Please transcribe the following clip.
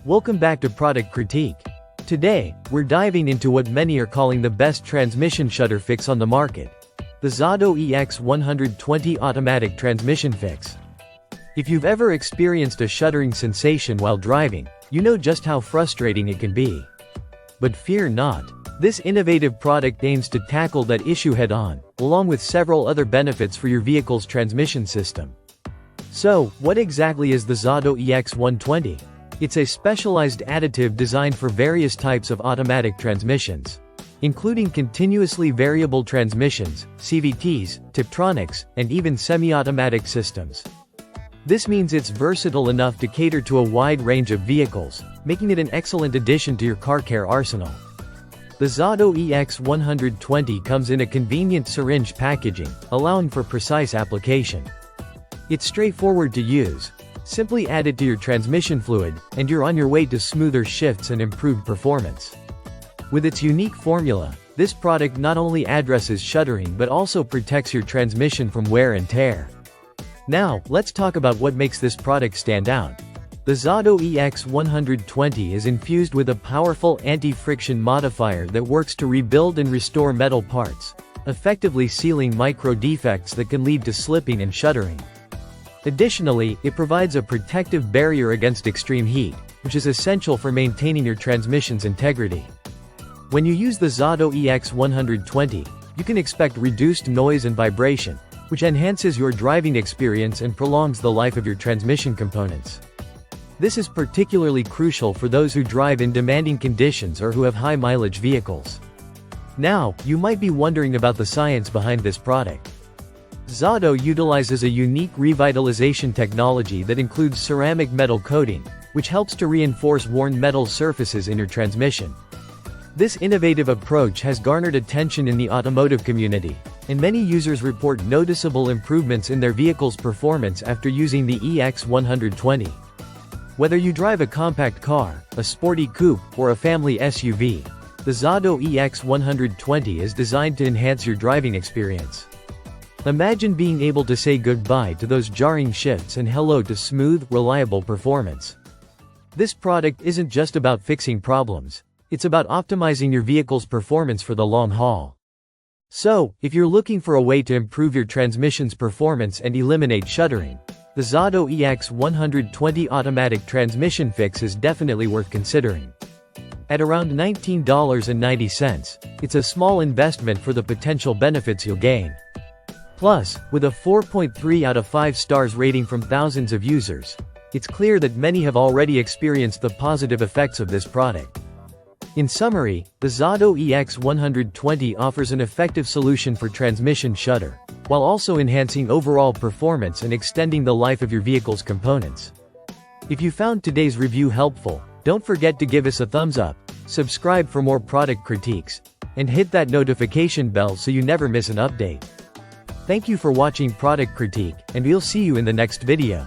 Welcome back to Product Critique. Today, we're diving into what many are calling the best transmission shudder fix on the market. The XADO EX120 Automatic Transmission Fix. If you've ever experienced a shuddering sensation while driving, you know just how frustrating it can be. But fear not. This innovative product aims to tackle that issue head-on, along with several other benefits for your vehicle's transmission system. So, what exactly is the XADO EX120? It's a specialized additive designed for various types of automatic transmissions, including continuously variable transmissions, CVTs, Tiptronics, and even semi-automatic systems. This means it's versatile enough to cater to a wide range of vehicles, making it an excellent addition to your car care arsenal. The XADO EX120 comes in a convenient syringe packaging, allowing for precise application. It's straightforward to use. Simply add it to your transmission fluid, and you're on your way to smoother shifts and improved performance. With its unique formula, this product not only addresses shuddering but also protects your transmission from wear and tear. Now, let's talk about what makes this product stand out. The XADO EX120 is infused with a powerful anti-friction modifier that works to rebuild and restore metal parts, effectively sealing micro defects that can lead to slipping and shuddering. Additionally, it provides a protective barrier against extreme heat, which is essential for maintaining your transmission's integrity. When you use the XADO EX120, you can expect reduced noise and vibration, which enhances your driving experience and prolongs the life of your transmission components. This is particularly crucial for those who drive in demanding conditions or who have high-mileage vehicles. Now, you might be wondering about the science behind this product. XADO utilizes a unique revitalization technology that includes ceramic metal coating, which helps to reinforce worn metal surfaces in your transmission. This innovative approach has garnered attention in the automotive community, and many users report noticeable improvements in their vehicle's performance after using the EX120. Whether you drive a compact car, a sporty coupe, or a family SUV, the XADO EX120 is designed to enhance your driving experience. Imagine being able to say goodbye to those jarring shifts and hello to smooth, reliable performance. This product isn't just about fixing problems, it's about optimizing your vehicle's performance for the long haul. So, if you're looking for a way to improve your transmission's performance and eliminate shuddering, the XADO EX120 Automatic Transmission Fix is definitely worth considering. At around $19.90, it's a small investment for the potential benefits you'll gain. Plus, with a 4.3 out of 5 stars rating from thousands of users, it's clear that many have already experienced the positive effects of this product. In summary, the XADO EX120 offers an effective solution for transmission shudder, while also enhancing overall performance and extending the life of your vehicle's components. If you found today's review helpful, don't forget to give us a thumbs up, subscribe for more product critiques, and hit that notification bell so you never miss an update. Thank you for watching Product Critique, and we'll see you in the next video.